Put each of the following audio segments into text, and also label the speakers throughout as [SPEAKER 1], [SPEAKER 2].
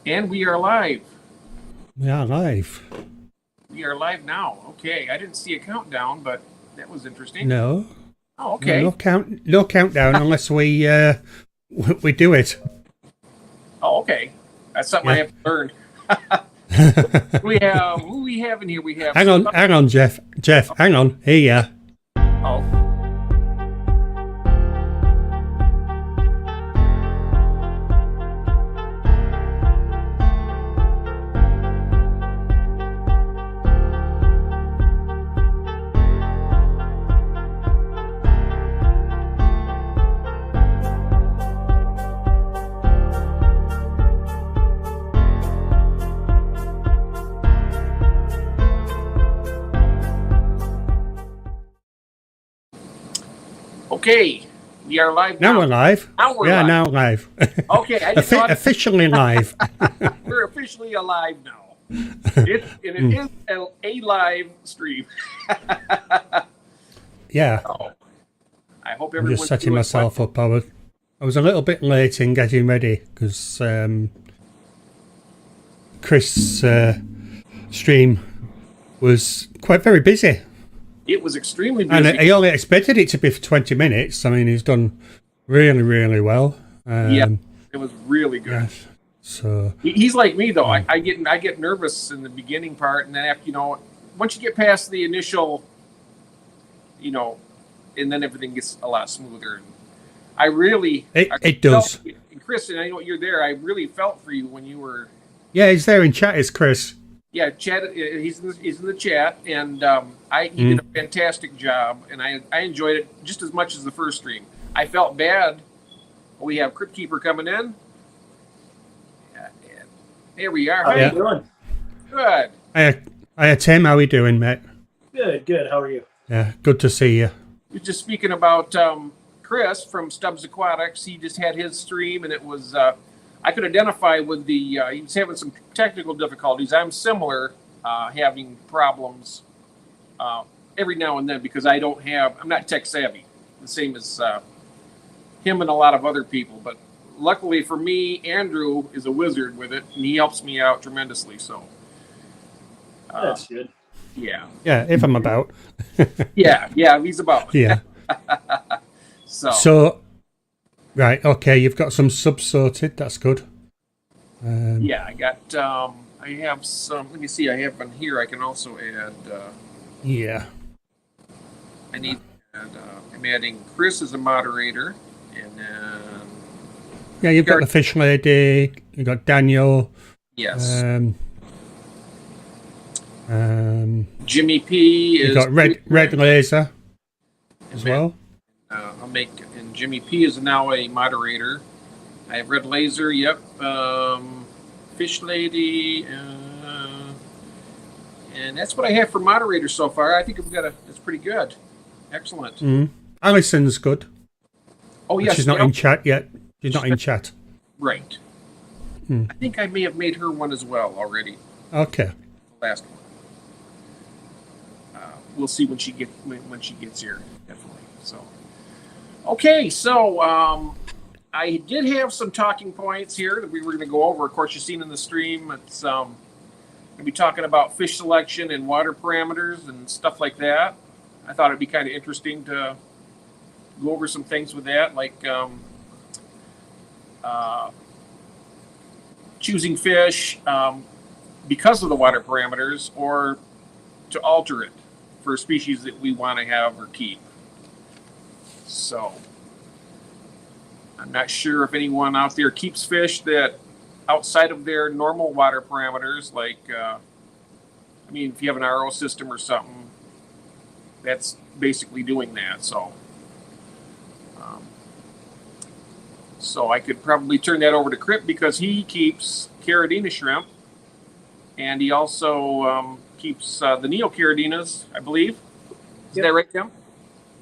[SPEAKER 1] And we are live.
[SPEAKER 2] We are live.
[SPEAKER 1] We are live now. Okay, I didn't see a countdown, but that was interesting.
[SPEAKER 2] No.
[SPEAKER 1] Oh, okay.
[SPEAKER 2] No countdown unless we do it.
[SPEAKER 1] Oh, okay. That's something I have to learn. Who we have in here? We have.
[SPEAKER 2] Hang on, Jeff. Jeff, hang on. Here.
[SPEAKER 1] Oh. Okay, we are live now.
[SPEAKER 2] Now we're live.
[SPEAKER 1] Now we're
[SPEAKER 2] live.
[SPEAKER 1] Now
[SPEAKER 2] live.
[SPEAKER 1] Okay, I just thought
[SPEAKER 2] officially live.
[SPEAKER 1] we're officially alive now. It is a live stream.
[SPEAKER 2] Yeah.
[SPEAKER 1] Oh, I hope
[SPEAKER 2] I'm
[SPEAKER 1] everyone's
[SPEAKER 2] just setting
[SPEAKER 1] doing
[SPEAKER 2] myself
[SPEAKER 1] well.
[SPEAKER 2] up. I was a little bit late in getting ready because Chris' stream was quite very busy.
[SPEAKER 1] It was extremely busy.
[SPEAKER 2] And he only expected it to be for 20 minutes. I mean, he's done really, really well.
[SPEAKER 1] Yeah, it was really good.
[SPEAKER 2] Yes. So
[SPEAKER 1] He's like me though. I get nervous in the beginning part, and then after once you get past the initial, and then everything gets a lot smoother. And I really
[SPEAKER 2] it does.
[SPEAKER 1] And Chris, and I know you're there. I really felt for you when you were.
[SPEAKER 2] Yeah, he's there in chat. Is Chris?
[SPEAKER 1] Yeah, chat. He's in the chat, and he did a fantastic job, and I enjoyed it just as much as the first stream. I felt bad. We have Crypt Keeper coming in. And there we are.
[SPEAKER 3] How are you doing?
[SPEAKER 1] Good.
[SPEAKER 2] Hiya, Tim. How are you doing, mate?
[SPEAKER 3] Good. How are you?
[SPEAKER 2] Yeah, good to see you.
[SPEAKER 1] We're just speaking about Chris from Stubbs Aquatics. He just had his stream, and it was I could identify with the he was having some technical difficulties. I'm similar, having problems every now and then because I'm not tech savvy, the same as him and a lot of other people. But luckily for me, Andrew is a wizard with it, and he helps me out tremendously. So
[SPEAKER 3] that's good.
[SPEAKER 1] Yeah.
[SPEAKER 2] Yeah, if I'm about.
[SPEAKER 1] yeah, he's about.
[SPEAKER 2] Yeah.
[SPEAKER 1] So.
[SPEAKER 2] Right, okay, you've got some subs sorted. That's good.
[SPEAKER 1] Yeah, I got. I have some. Let me see. I have one here. I can also add.
[SPEAKER 2] Yeah.
[SPEAKER 1] I need. I'm adding Chris as a moderator, and then.
[SPEAKER 2] Yeah, you've got the Fish Lady. You've got Daniel.
[SPEAKER 1] Yes. Jimmy P.
[SPEAKER 2] You've got Red Laser as well.
[SPEAKER 1] I'll make. Jimmy P is now a moderator. I have Red Laser, yep. Fish Lady, and that's what I have for moderators so far. I think it's pretty good. Excellent.
[SPEAKER 2] Mm. Alison's good.
[SPEAKER 1] Oh, yes.
[SPEAKER 2] She's not in chat yet. She's not in chat.
[SPEAKER 1] Right. I think I may have made her one as well already.
[SPEAKER 2] Okay.
[SPEAKER 1] Last one. We'll see when she gets here, definitely. So. Okay, so I did have some talking points here that we were going to go over. Of course, you've seen in the stream, it's going to be talking about fish selection and water parameters and stuff like that. I thought it'd be kind of interesting to go over some things with that, like choosing fish because of the water parameters or to alter it for species that we want to have or keep. So, I'm not sure if anyone out there keeps fish that outside of their normal water parameters, like, if you have an RO system or something, that's basically doing that. So I could probably turn that over to Crip because he keeps Caridina shrimp, and he also keeps the Neocaradinas, I believe. Is that right, Tim?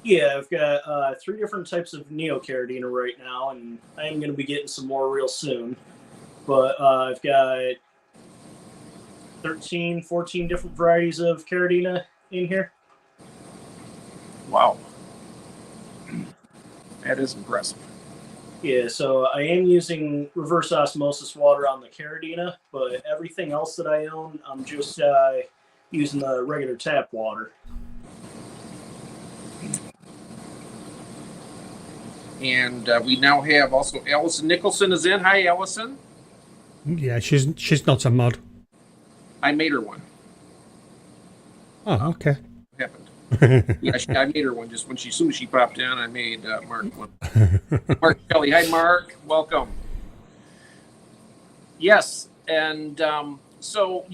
[SPEAKER 3] Yeah, I've got 3 different types of Neocaridina right now, and I am going to be getting some more real soon. But I've got 13, 14 different varieties of Caridina in here.
[SPEAKER 1] Wow. That is impressive.
[SPEAKER 3] Yeah, so I am using reverse osmosis water on the Caradina, but everything else that I own, I'm just using the regular tap water.
[SPEAKER 1] And we now have also Allison Nicholson is in. Hi, Allison.
[SPEAKER 2] Yeah, she's not a mod.
[SPEAKER 1] I made her one.
[SPEAKER 2] Oh, okay.
[SPEAKER 1] What happened? Yeah, I made her one just as soon as she popped in. I made Mark one. Mark Kelly. Hi, Mark. Welcome. Yes, and so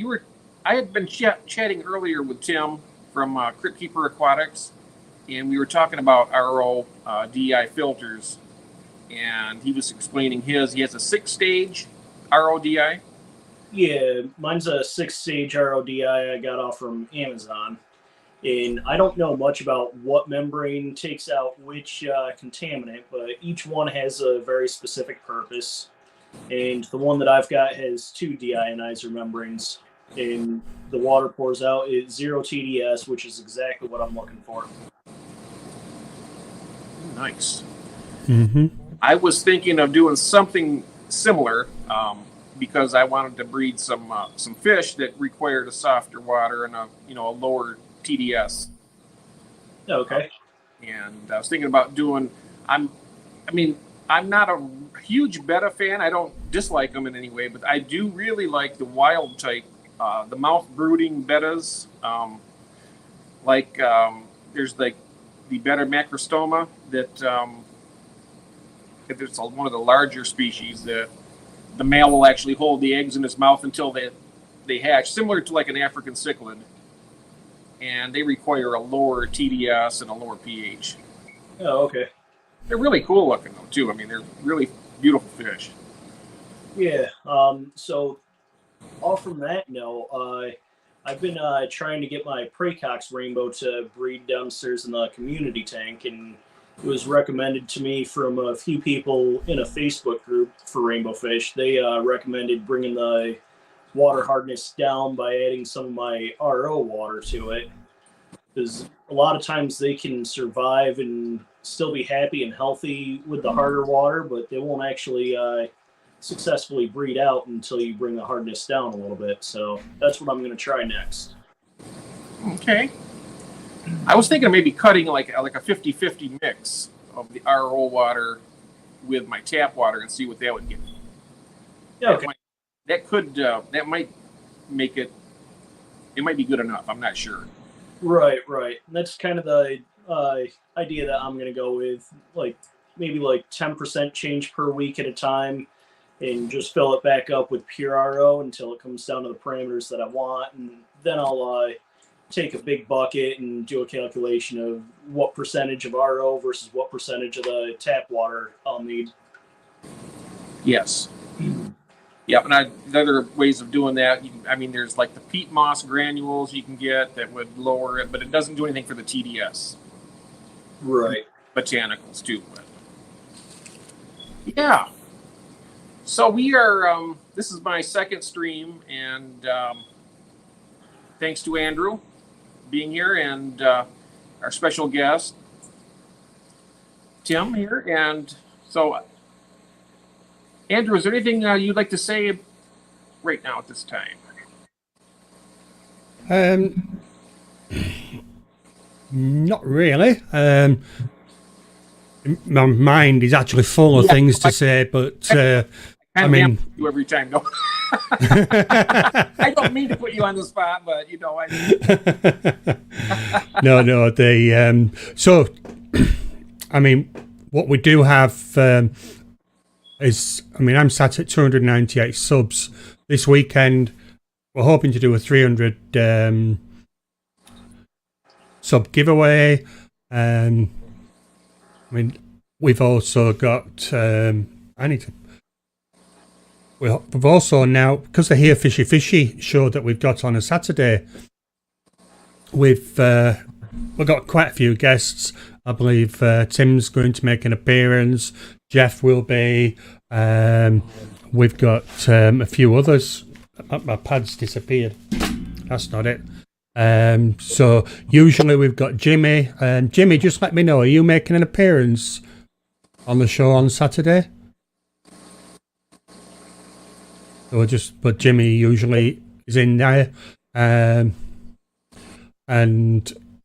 [SPEAKER 1] I had been chatting earlier with Tim from Crypt Keeper Aquatics, and we were talking about RO DI filters, and he was explaining he has a 6-stage RO DI.
[SPEAKER 3] Yeah, mine's a 6-stage RODI I got off from Amazon. And I don't know much about what membrane takes out which contaminant, but each one has a very specific purpose. And the one that I've got has 2 deionizer membranes. And the water pours out at 0 TDS, which is exactly what I'm looking for.
[SPEAKER 1] Nice.
[SPEAKER 2] Mm-hmm.
[SPEAKER 1] I was thinking of doing something similar because I wanted to breed some fish that required a softer water and a lower TDS.
[SPEAKER 3] Okay.
[SPEAKER 1] And I was thinking about doing. I'm not a huge betta fan. I don't dislike them in any way, but I do really like the wild type, the mouth brooding bettas. There's like the betta macrostoma that it's one of the larger species that the male will actually hold the eggs in his mouth until they hatch, similar to like an African cichlid. And they require a lower TDS and a lower pH.
[SPEAKER 3] Oh, okay.
[SPEAKER 1] They're really cool looking though too. I mean, they're really beautiful fish.
[SPEAKER 3] Yeah. So, off from that note, I've been trying to get my Praecox rainbow to breed downstairs in the community tank, and it was recommended to me from a few people in a Facebook group for rainbow fish. They recommended bringing the water hardness down by adding some of my RO water to it, because a lot of times they can survive and still be happy and healthy with the harder water, but they won't actually successfully breed out until you bring the hardness down a little bit. So that's what I'm going to try next.
[SPEAKER 1] Okay. I was thinking of maybe cutting like a 50-50 mix of the RO water with my tap water and see what that would give me.
[SPEAKER 3] Okay.
[SPEAKER 1] That might make it. It might be good enough. I'm not sure.
[SPEAKER 3] Right. That's kind of the idea that I'm going to go with, like maybe like 10% change per week at a time, and just fill it back up with pure RO until it comes down to the parameters that I want, and then I'll take a big bucket and do a calculation of what percentage of RO versus what percentage of the tap water I'll need.
[SPEAKER 1] Yes. Yep, and the other ways of doing that, there's like the peat moss granules you can get that would lower it, but it doesn't do anything for the TDS.
[SPEAKER 3] Right.
[SPEAKER 1] Botanicals too. But yeah. So we are, this is my second stream, and thanks to Andrew being here and our special guest, Tim here. And so, Andrew, is there anything you'd like to say right now at this time?
[SPEAKER 2] Not really. My mind is actually full of things to say, but I mean,
[SPEAKER 1] you every time. No, I don't mean to put you on the spot, but
[SPEAKER 2] no. So, I mean, what we do have is, I'm sat at 298 subs this weekend. We're hoping to do a 300 sub giveaway. We've also got. We've also now, because the Here Fishy Fishy show that we've got on a Saturday, we've got quite a few guests. I believe Tim's going to make an appearance. Jeff will be. We've got a few others. My pad's disappeared. That's not it. So usually we've got Jimmy. Jimmy, just let me know. Are you making an appearance on the show on Saturday. But Jimmy usually is in there. And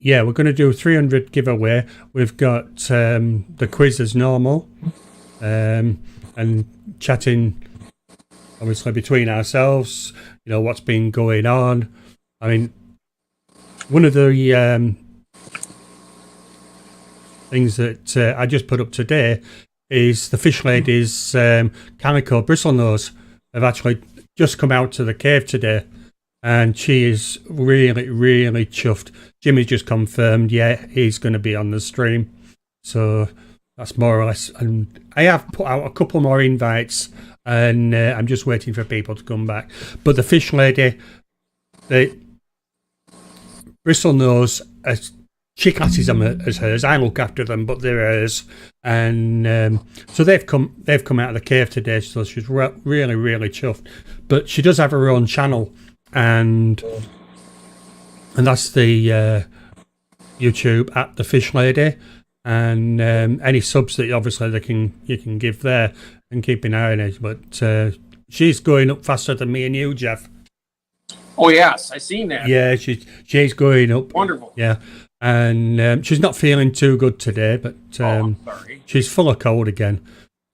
[SPEAKER 2] yeah, we're going to do 300 giveaway. We've got the quiz as normal, and chatting obviously between ourselves, what's been going on. I mean, one of the things that I just put up today is the fish ladies, Calico Bristlenose, have actually just come out to the cave today, and she is really, really chuffed. Jimmy just confirmed, yeah, he's going to be on the stream. So that's more or less. And I have put out a couple more invites, and I'm just waiting for people to come back. But the fish lady, the Bristlenose, she classes them as hers. I look after them, but they're hers. And so they've come out of the cave today. So she's really, really chuffed. But she does have her own channel, and that's the YouTube at the Fish Lady. And any subs that obviously you can give there and keep an eye on it. But she's going up faster than me and you, Jeff.
[SPEAKER 1] Oh yes, I seen that.
[SPEAKER 2] Yeah, she's going up.
[SPEAKER 1] Wonderful.
[SPEAKER 2] Yeah. And she's not feeling too good today, but
[SPEAKER 1] sorry.
[SPEAKER 2] She's full of cold again.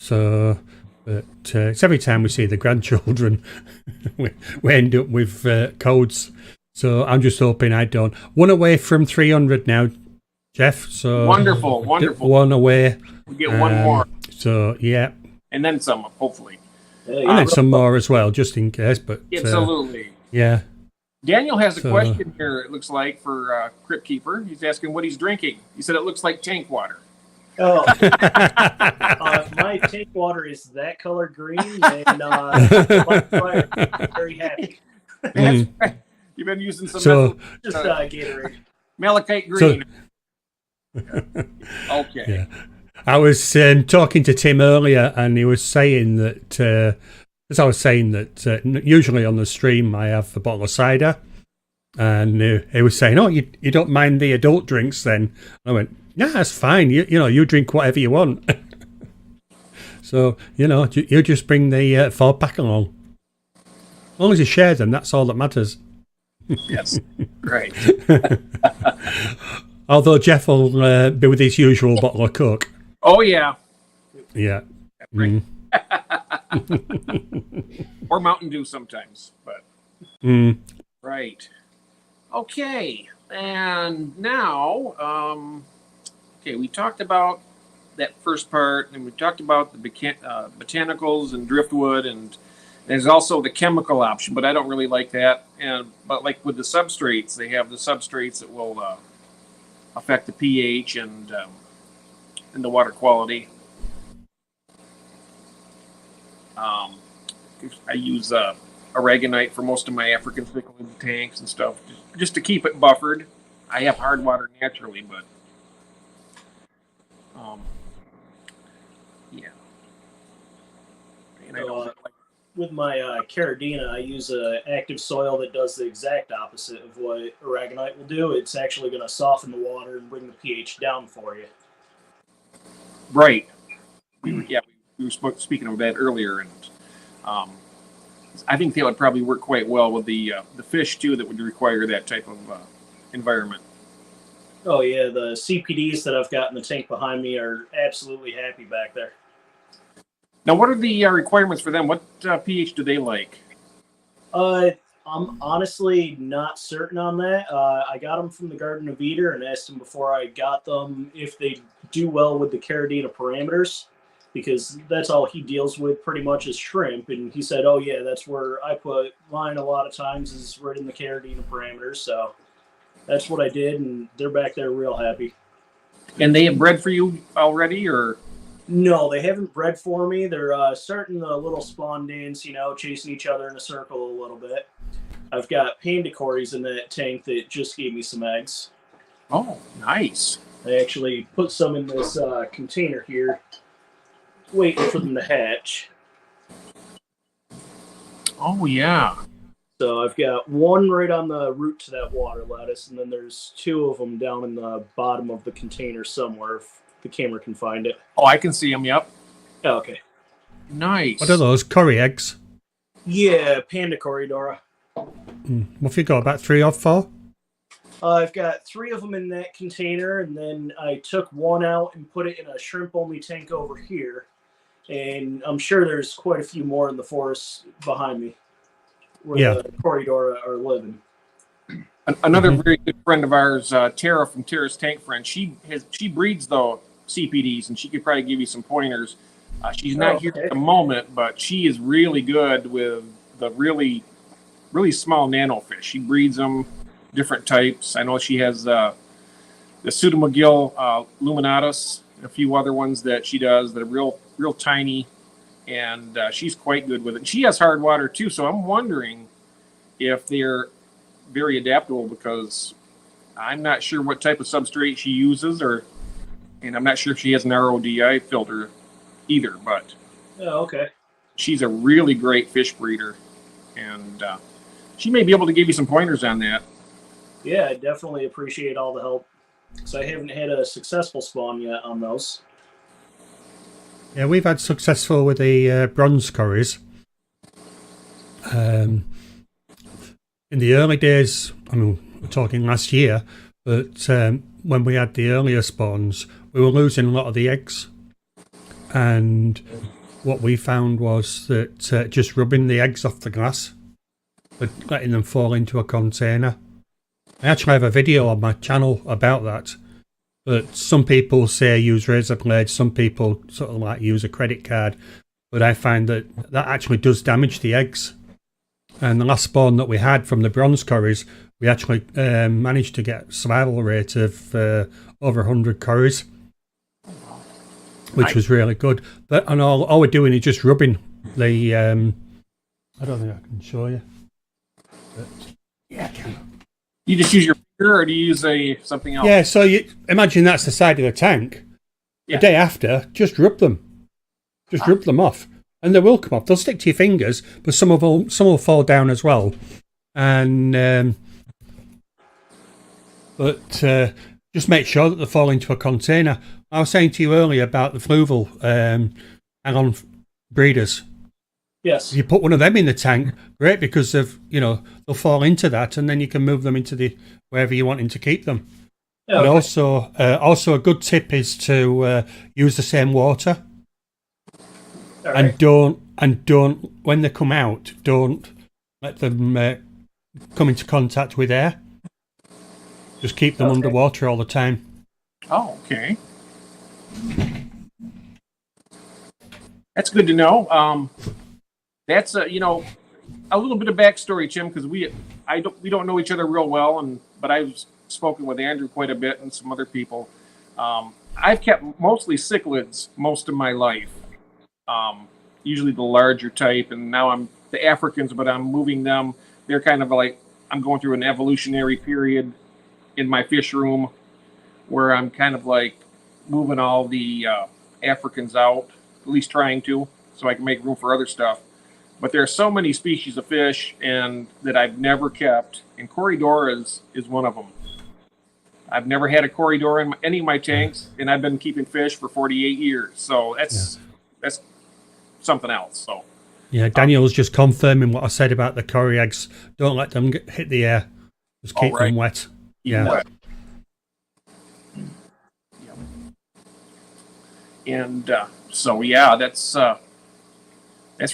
[SPEAKER 2] So, but it's every time we see the grandchildren, we end up with colds. So I'm just hoping I don't. One away from 300 now, Jeff. So
[SPEAKER 1] wonderful.
[SPEAKER 2] One away.
[SPEAKER 1] We get one more.
[SPEAKER 2] So yeah,
[SPEAKER 1] and then some, hopefully.
[SPEAKER 2] And then some more as well, just in case. But
[SPEAKER 1] absolutely.
[SPEAKER 2] Yeah.
[SPEAKER 1] Daniel has a question here, it looks like, for Crypt Keeper. He's asking what he's drinking. He said it looks like tank water.
[SPEAKER 3] Oh, my tank water is that color green, and I'm very happy.
[SPEAKER 1] That's right. You've been using some
[SPEAKER 3] Gatorade.
[SPEAKER 1] Malachite green. Okay.
[SPEAKER 2] Yeah. I was talking to Tim earlier, and he was saying that... as I was saying that usually on the stream I have a bottle of cider, and he was saying, "Oh, you don't mind the adult drinks then?" I went, "Yeah, that's fine. You drink whatever you want." So you just bring the 4-pack along. As long as you share them, that's all that matters.
[SPEAKER 1] Yes, right.
[SPEAKER 2] Although Jeff will be with his usual bottle of Coke.
[SPEAKER 1] Oh yeah.
[SPEAKER 2] Yeah.
[SPEAKER 1] Right. Or Mountain Dew sometimes, but right. Okay, and now, we talked about that first part, and we talked about the botanicals and driftwood, and there's also the chemical option, but I don't really like that. But like with the substrates, they have the substrates that will affect the pH and the water quality. I use aragonite for most of my African cichlid tanks and stuff, just to keep it buffered. I have hard water naturally, but yeah. And
[SPEAKER 3] with my Caridina, I use active soil that does the exact opposite of what aragonite will do. It's actually going to soften the water and bring the pH down for you.
[SPEAKER 1] Right. We were speaking of that earlier, and I think that would probably work quite well with the fish too, that would require that type of environment.
[SPEAKER 3] Oh yeah, the CPDs that I've got in the tank behind me are absolutely happy back there.
[SPEAKER 1] Now, what are the requirements for them? What pH do they like?
[SPEAKER 3] I'm honestly not certain on that. I got them from the Garden of Eden and asked them before I got them if they do well with the Caridina parameters, because that's all he deals with pretty much is shrimp. And he said, oh yeah, that's where I put mine a lot of times, is right in the Caridina parameters. So that's what I did, and they're back there real happy.
[SPEAKER 1] And they have bred for you already, or?
[SPEAKER 3] No, they haven't bred for me. They're starting the little spawn dance, chasing each other in a circle a little bit. I've got panda cories in that tank that just gave me some eggs.
[SPEAKER 1] Oh, nice.
[SPEAKER 3] I actually put some in this container here, waiting for them to hatch.
[SPEAKER 1] Oh, yeah.
[SPEAKER 3] So I've got one right on the root to that water lettuce, and then there's two of them down in the bottom of the container somewhere, the camera can find it.
[SPEAKER 1] Oh, I can see them. Yep.
[SPEAKER 3] Oh, okay.
[SPEAKER 1] Nice.
[SPEAKER 2] What are those? Curry eggs?
[SPEAKER 3] Yeah, Panda Corridora.
[SPEAKER 2] What have you got? About 3 or 4?
[SPEAKER 3] I've got 3 of them in that container, and then I took one out and put it in a shrimp-only tank over here. And I'm sure there's quite a few more in the forest behind me where the Corridora are living.
[SPEAKER 1] Another very good friend of ours, Tara from Tara's Tank Friend. She breeds the CPDs, and she could probably give you some pointers. She's not here at the moment, but she is really good with the really, really small nanofish. She breeds them different types. I know she has the Pseudomugil luminatus, and a few other ones that she does that are real tiny, and she's quite good with it. She has hard water too, so I'm wondering if they're very adaptable, because I'm not sure what type of substrate she uses, and I'm not sure if she has an RODI filter either, but
[SPEAKER 3] okay.
[SPEAKER 1] She's a really great fish breeder, and she may be able to give you some pointers on that.
[SPEAKER 3] Yeah, I definitely appreciate all the help, because I haven't had a successful spawn yet on those.
[SPEAKER 2] Yeah, we've had successful with the bronze curries. In the early days, I mean, we're talking last year, but when we had the earlier spawns, we were losing a lot of the eggs. And what we found was that just rubbing the eggs off the glass, but letting them fall into a container. I actually have a video on my channel about that. But some people say use razor blades, some people sort of like use a credit card. But I find that actually does damage the eggs. And the last spawn that we had from the bronze curries, we actually managed to get a survival rate of over 100 curries, which was really good. But and all we're doing is just rubbing the. I don't think I can show you. But, yeah, I can.
[SPEAKER 1] You just use your finger, or do you use something else?
[SPEAKER 2] Yeah, so you imagine that's the side of the tank.
[SPEAKER 1] Yeah.
[SPEAKER 2] The day after, just rub them. Just rub them off. And they will come off. They'll stick to your fingers, but some will fall down as well. And just make sure that they fall into a container. I was saying to you earlier about the fluval hang-on breeders.
[SPEAKER 3] Yes.
[SPEAKER 2] If you put one of them in the tank, great, because they'll fall into that, and then you can move them into the wherever you want to keep them.
[SPEAKER 3] Yeah,
[SPEAKER 2] But
[SPEAKER 3] okay.
[SPEAKER 2] also a good tip is to use the same water.
[SPEAKER 3] All right.
[SPEAKER 2] And don't when they come out, don't let them come into contact with air. Just keep them underwater all the time.
[SPEAKER 1] Oh, okay. That's good to know. That's a little bit of backstory, Tim, because we don't know each other real well, but I've spoken with Andrew quite a bit and some other people. I've kept mostly cichlids most of my life. Usually the larger type, and now I'm the Africans, but I'm moving them. They're kind of like, I'm going through an evolutionary period in my fish room where I'm kind of like moving all the Africans out, at least trying to, so I can make room for other stuff. But there are so many species of fish and that I've never kept, and Corydora is one of them. I've never had a Corydora in any of my tanks, and I've been keeping fish for 48 years. So that's something else. So
[SPEAKER 2] yeah, Daniel's just confirming what I said about the curry eggs. Don't let them hit the air. Just keep them wet. Yeah.
[SPEAKER 1] Wet. And so yeah, that's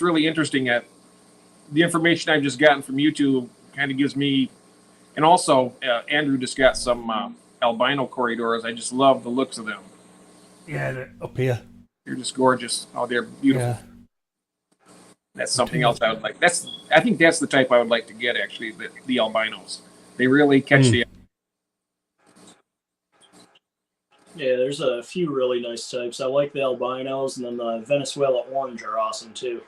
[SPEAKER 1] really interesting. The information I've just gotten from YouTube kind of gives me, and also Andrew just got some albino Corydoras. I just love the looks of them.
[SPEAKER 2] Yeah, they're up here.
[SPEAKER 1] They're just gorgeous. Oh, they're beautiful.
[SPEAKER 2] Yeah.
[SPEAKER 1] That's something else I would like. I think that's the type I would like to get, actually, the albinos. They really catch the.
[SPEAKER 3] Yeah, there's a few really nice types. I like the albinos, and then the Venezuela orange are awesome too.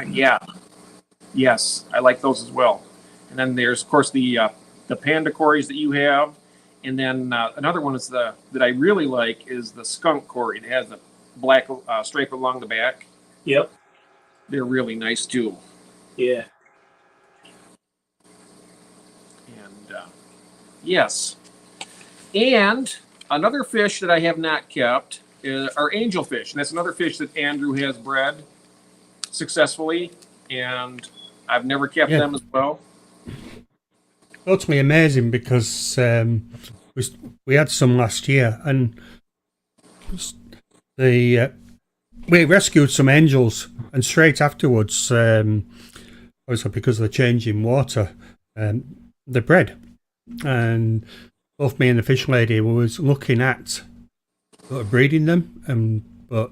[SPEAKER 1] Yeah. Yes, I like those as well. And then there's, of course, the panda cories that you have. And then another one is that I really like is the skunk cory. It has a black stripe along the back.
[SPEAKER 3] Yep.
[SPEAKER 1] They're really nice too.
[SPEAKER 3] Yeah.
[SPEAKER 1] And yes. And Another fish that I have not kept are angelfish, and that's another fish that Andrew has bred successfully, and I've never kept
[SPEAKER 2] Yeah.
[SPEAKER 1] them as well.
[SPEAKER 2] Totally amazing because we had some last year, and the we rescued some angels, and straight afterwards, obviously because of the change in water, they bred, and both me and the fish lady was looking at sort of breeding them, but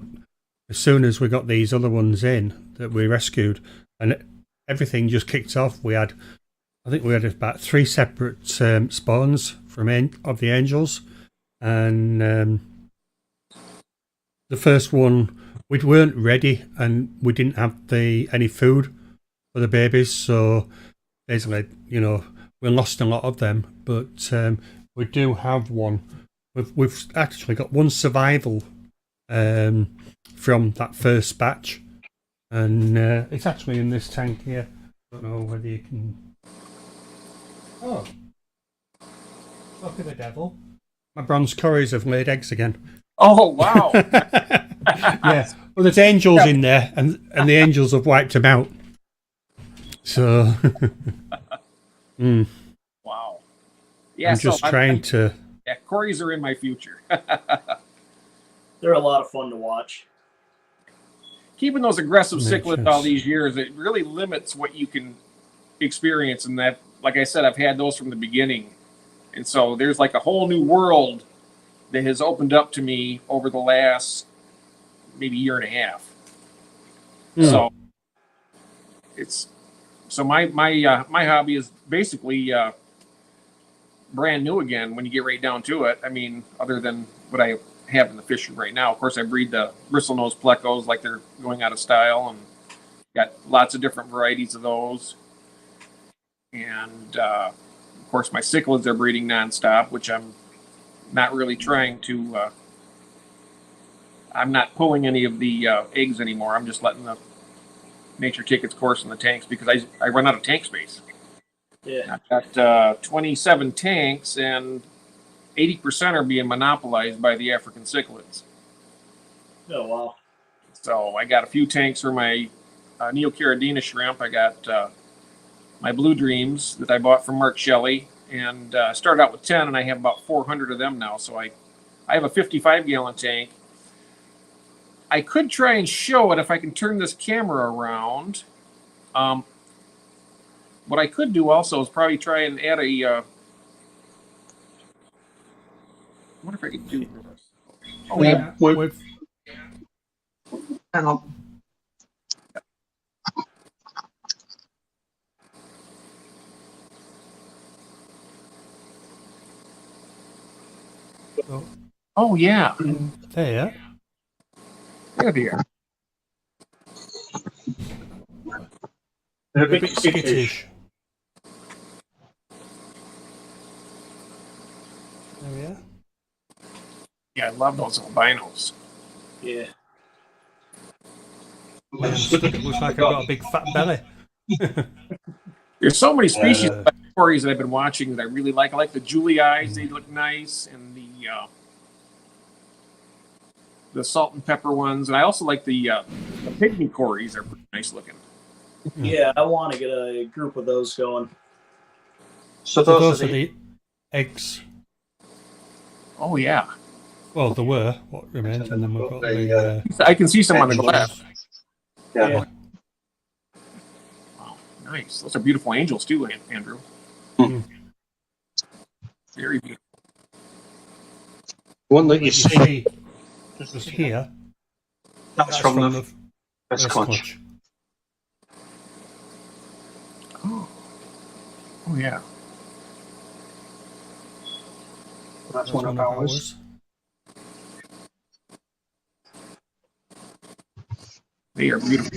[SPEAKER 2] as soon as we got these other ones in that we rescued, and everything just kicked off. I think we had about 3 separate spawns of the angels, and the first one we weren't ready, and we didn't have any food for the babies, so basically, we lost a lot of them. But we do have one. We've actually got one survival from that first batch, and it's actually in this tank here. I don't know whether you can. Oh, look at the devil! My bronze curries have laid eggs again.
[SPEAKER 1] Oh, wow.
[SPEAKER 2] Yeah, well, there's angels in there, and the angels have wiped them out. So,
[SPEAKER 1] Wow. Yeah,
[SPEAKER 2] I'm just trying to.
[SPEAKER 1] Yeah, Corys are in my future.
[SPEAKER 3] They're a lot of fun to watch.
[SPEAKER 1] Keeping those aggressive
[SPEAKER 2] Makes
[SPEAKER 1] cichlids
[SPEAKER 2] sense.
[SPEAKER 1] all these years, it really limits what you can experience. And that, like I said, I've had those from the beginning. And so there's like a whole new world that has opened up to me over the last maybe year and a half. So my hobby is basically brand new again when you get right down to it. I mean, other than what I have in the fishing right now. Of course, I breed the bristlenose plecos like they're going out of style, and got lots of different varieties of those. And of course, my cichlids are breeding nonstop, which I'm not really trying to. I'm not pulling any of the eggs anymore. I'm just letting the nature take its course in the tanks because I run out of tank space.
[SPEAKER 3] Yeah.
[SPEAKER 1] I've got 27 tanks, and 80% are being monopolized by the African cichlids.
[SPEAKER 3] Oh, wow.
[SPEAKER 1] So I got a few tanks for my Neocaridina shrimp. I got my Blue Dreams that I bought from Mark Shelley, and started out with 10, and I have about 400 of them now. So I have a 55-gallon tank. I could try and show it if I can turn this camera around. What I could do also is probably try and add a. I wonder if I could do. Oh yeah.
[SPEAKER 4] Hang on.
[SPEAKER 1] Oh yeah.
[SPEAKER 2] There.
[SPEAKER 1] There they are.
[SPEAKER 2] A bit skittish. There we are.
[SPEAKER 1] Yeah, I love those albinos.
[SPEAKER 3] Yeah.
[SPEAKER 2] Looks like I've got a big fat belly.
[SPEAKER 1] There's so many species of stories that I've been watching that I really like. I like the Julie eyes; they look nice, and the salt and pepper ones, and I also like the pygmy cories are pretty nice looking.
[SPEAKER 3] Yeah, I want to get a group of those going.
[SPEAKER 4] So
[SPEAKER 2] So
[SPEAKER 4] those
[SPEAKER 2] those are the eggs.
[SPEAKER 1] Oh yeah,
[SPEAKER 2] Well, there were what remains, and then we've got
[SPEAKER 4] The,
[SPEAKER 2] the.
[SPEAKER 1] I can see some on the glass.
[SPEAKER 4] yeah.
[SPEAKER 1] Wow, nice. Those are beautiful angels too, Andrew.
[SPEAKER 4] Hmm.
[SPEAKER 1] Very beautiful.
[SPEAKER 4] One that
[SPEAKER 2] You
[SPEAKER 4] you see,
[SPEAKER 2] see just here.
[SPEAKER 4] that's from the
[SPEAKER 2] the
[SPEAKER 4] first
[SPEAKER 2] first
[SPEAKER 4] clutch.
[SPEAKER 2] clutch.
[SPEAKER 1] Oh yeah.
[SPEAKER 4] That's
[SPEAKER 2] That's
[SPEAKER 4] one of ours.
[SPEAKER 1] They are beautiful.